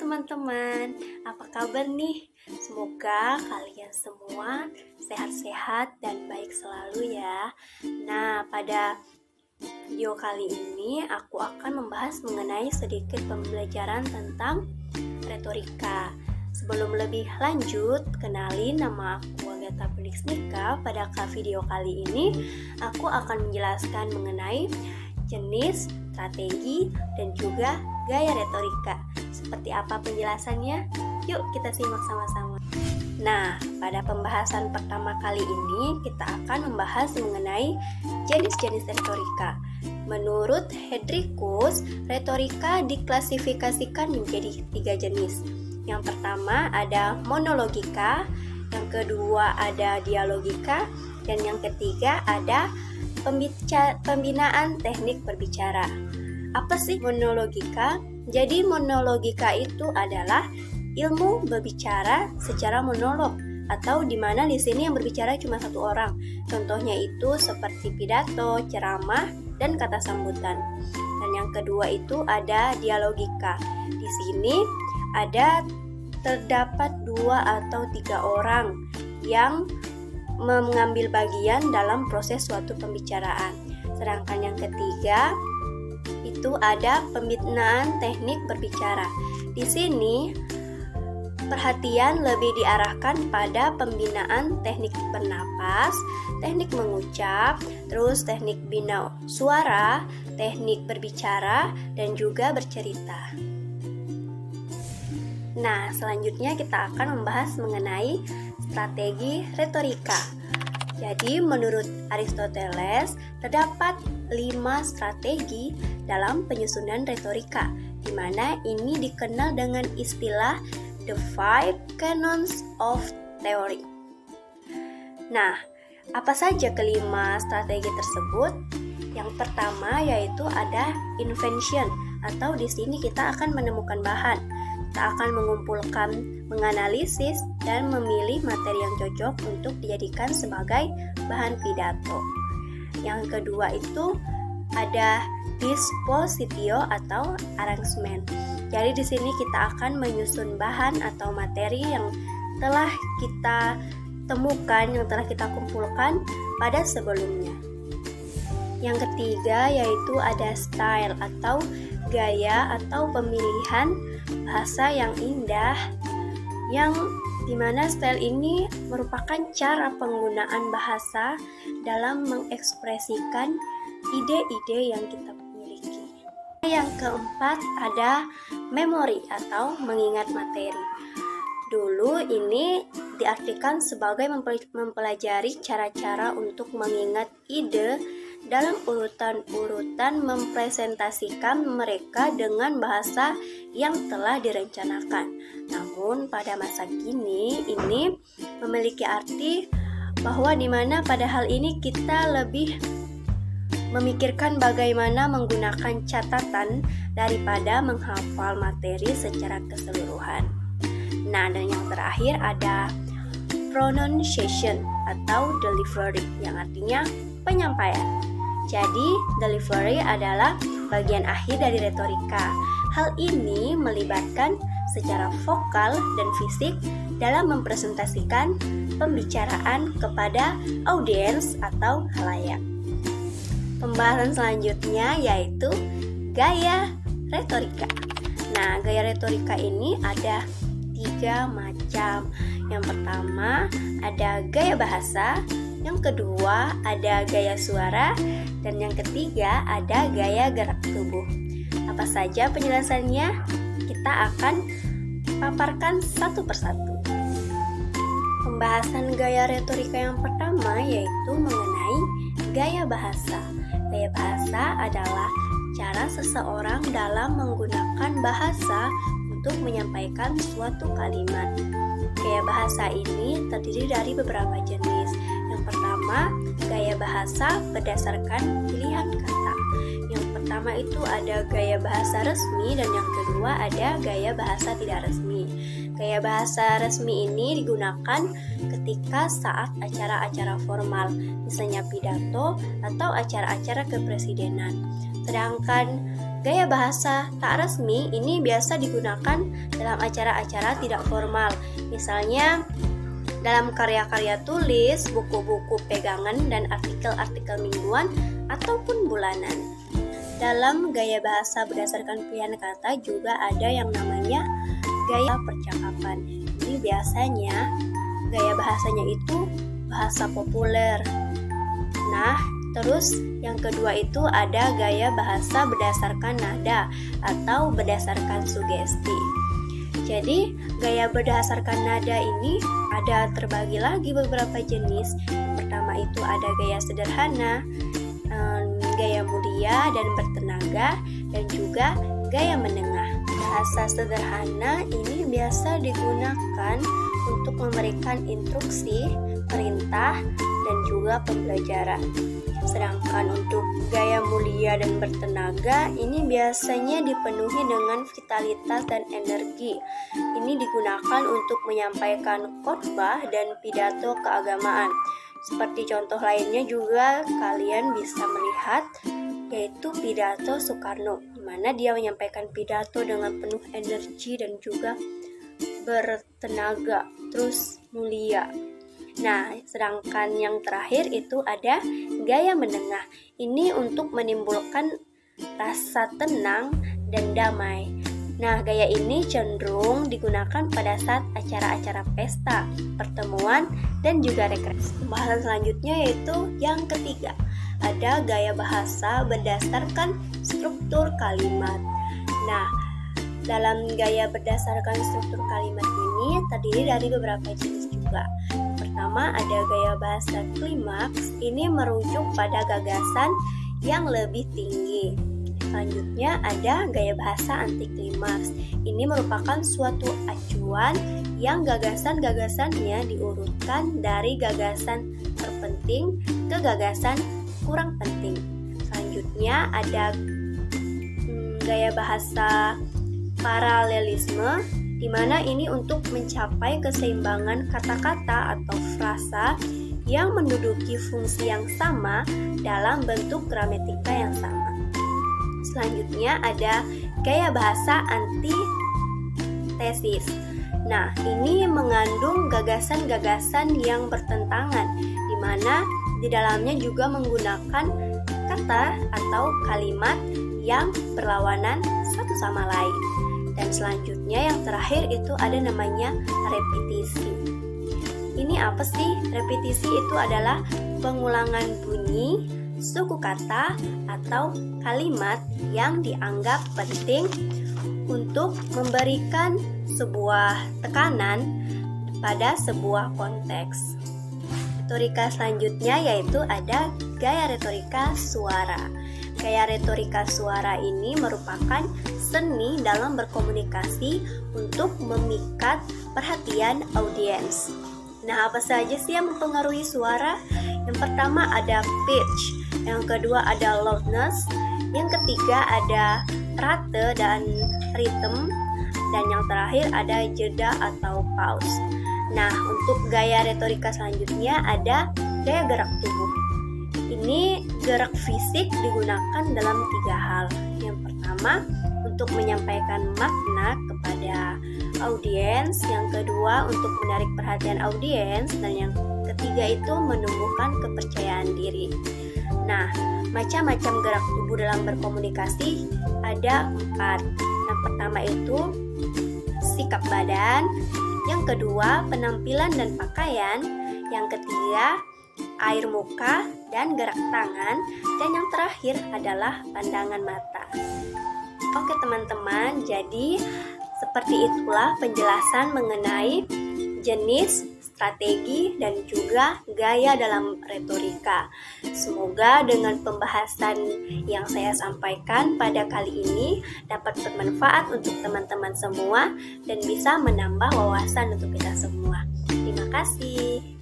teman-teman, apa kabar nih? Semoga kalian semua sehat-sehat dan baik selalu ya. Nah, pada video kali ini aku akan membahas mengenai sedikit pembelajaran tentang retorika. Sebelum lebih lanjut, kenalin nama aku Agatha Puliksnika. Pada video kali ini, aku akan menjelaskan mengenai jenis, strategi, dan juga gaya retorika. Seperti apa penjelasannya? Yuk kita simak sama-sama. Nah, pada pembahasan pertama kali ini kita akan membahas mengenai jenis-jenis retorika. Menurut Heidricus, retorika diklasifikasikan menjadi 3 jenis. Yang pertama ada monologika, yang kedua ada dialogika, dan yang ketiga ada pembinaan teknik berbicara. Apa sih monologika? Jadi monologika itu adalah ilmu berbicara secara monolog, atau di mana di sini yang berbicara cuma satu orang. Contohnya itu seperti pidato, ceramah, dan kata sambutan. Dan yang kedua itu ada dialogika. Di sini terdapat 2 atau 3 orang yang mengambil bagian dalam proses suatu pembicaraan. Sedangkan yang ketiga itu ada pembinaan teknik berbicara. Di sini perhatian lebih diarahkan pada pembinaan teknik bernapas, teknik mengucap, terus teknik bina suara, teknik berbicara, dan juga bercerita. Nah, selanjutnya kita akan membahas mengenai strategi retorika. Jadi, menurut Aristoteles, terdapat 5 strategi dalam penyusunan retorika, di mana ini dikenal dengan istilah The 5 Canons of Theory. Nah, apa saja kelima strategi tersebut? Yang pertama yaitu ada invention, atau di sini kita akan menemukan bahan. Kita akan mengumpulkan, menganalisis, dan memilih materi yang cocok untuk dijadikan sebagai bahan pidato. Yang kedua itu ada dispositio atau arrangement. Jadi di sini kita akan menyusun bahan atau materi yang telah kita temukan, yang telah kita kumpulkan pada sebelumnya. Yang ketiga yaitu ada style atau gaya atau pemilihan bahasa yang indah, yang dimana style ini merupakan cara penggunaan bahasa dalam mengekspresikan ide-ide yang kita miliki. Yang keempat ada memori atau mengingat materi. Dulu ini diartikan sebagai mempelajari cara-cara untuk mengingat ide dalam urutan-urutan mempresentasikan mereka dengan bahasa yang telah direncanakan. Namun pada masa kini ini memiliki arti bahwa dimana pada hal ini kita lebih memikirkan bagaimana menggunakan catatan daripada menghafal materi secara keseluruhan. Nah, dan yang terakhir ada pronunciation atau delivery, yang artinya penyampaian. Jadi, delivery adalah bagian akhir dari retorika. Hal ini melibatkan secara vokal dan fisik dalam mempresentasikan pembicaraan kepada audiens atau halayak. Pembahasan selanjutnya yaitu gaya retorika. Nah, gaya retorika ini ada 3 macam. Yang pertama ada gaya bahasa, yang kedua ada gaya suara, dan yang ketiga ada gaya gerak tubuh. Apa saja penjelasannya? Kita akan paparkan satu persatu. Pembahasan gaya retorika yang pertama yaitu mengenai gaya bahasa. Gaya bahasa adalah cara seseorang dalam menggunakan bahasa untuk menyampaikan suatu kalimat. Gaya bahasa ini terdiri dari beberapa jenis. Yang pertama, gaya bahasa berdasarkan pilihan kata. Yang pertama itu ada gaya bahasa resmi, dan yang kedua ada gaya bahasa tidak resmi. Gaya bahasa resmi ini digunakan ketika saat acara-acara formal, misalnya pidato atau acara-acara kepresidenan. Sedangkan gaya bahasa tak resmi ini biasa digunakan dalam acara-acara tidak formal, misalnya dalam karya-karya tulis, buku-buku pegangan, dan artikel-artikel mingguan ataupun bulanan. Dalam gaya bahasa berdasarkan pilihan kata juga ada yang namanya gaya percakapan. Ini biasanya gaya bahasanya itu bahasa populer. Nah, terus yang kedua itu ada gaya bahasa berdasarkan nada atau berdasarkan sugesti. Jadi, gaya berdasarkan nada ini ada terbagi lagi beberapa jenis. Yang pertama itu ada gaya sederhana, gaya mulia dan bertenaga, dan juga gaya menengah. Bahasa sederhana ini biasa digunakan untuk memberikan instruksi, perintah, dan juga pembelajaran. Sedangkan untuk gaya mulia dan bertenaga ini biasanya dipenuhi dengan vitalitas dan energi. Ini digunakan untuk menyampaikan khotbah dan pidato keagamaan. Seperti contoh lainnya juga kalian bisa melihat, yaitu pidato Soekarno, di mana dia menyampaikan pidato dengan penuh energi dan juga bertenaga, terus mulia. Nah, sedangkan yang terakhir itu ada gaya menengah. Ini untuk menimbulkan rasa tenang dan damai. Nah, gaya ini cenderung digunakan pada saat acara-acara pesta, pertemuan, dan juga rekreasi. Pembahasan selanjutnya yaitu yang ketiga, ada gaya bahasa berdasarkan struktur kalimat. Nah, dalam gaya berdasarkan struktur kalimat ini terdiri dari beberapa jenis juga. Pertama ada gaya bahasa klimaks, ini merujuk pada gagasan yang lebih tinggi. Selanjutnya ada gaya bahasa anti klimaks, ini merupakan suatu acuan yang gagasan-gagasannya diurutkan dari gagasan terpenting ke gagasan kurang penting. Selanjutnya ada gaya bahasa paralelisme, di mana ini untuk mencapai keseimbangan kata-kata atau frasa yang menduduki fungsi yang sama dalam bentuk gramatika yang sama. Selanjutnya ada gaya bahasa antitesis. Nah, ini mengandung gagasan-gagasan yang bertentangan, di mana di dalamnya juga menggunakan kata atau kalimat yang berlawanan satu sama lain. Dan selanjutnya yang terakhir itu ada namanya repetisi. Ini apa sih? Repetisi itu adalah pengulangan bunyi, suku kata, atau kalimat yang dianggap penting untuk memberikan sebuah tekanan pada sebuah konteks. Retorika selanjutnya yaitu ada gaya retorika suara. Gaya retorika suara ini merupakan seni dalam berkomunikasi untuk memikat perhatian audiens. Nah, apa saja sih yang mempengaruhi suara? Yang pertama ada pitch, yang kedua ada loudness, yang ketiga ada rate dan rhythm, dan yang terakhir ada jeda atau pause. Nah, untuk gaya retorika selanjutnya ada gaya gerak tubuh. Ini gerak fisik digunakan dalam 3 hal. Yang pertama, untuk menyampaikan makna kepada audiens, yang kedua untuk menarik perhatian audiens, dan yang ketiga itu menumbuhkan kepercayaan diri. Nah, macam-macam gerak tubuh dalam berkomunikasi ada 4. Yang pertama itu sikap badan, yang kedua penampilan dan pakaian, yang ketiga air muka dan gerak tangan, dan yang terakhir adalah pandangan mata. Oke teman-teman, jadi seperti itulah penjelasan mengenai jenis, strategi, dan juga gaya dalam retorika. Semoga dengan pembahasan yang saya sampaikan pada kali ini dapat bermanfaat untuk teman-teman semua dan bisa menambah wawasan untuk kita semua. Terima kasih.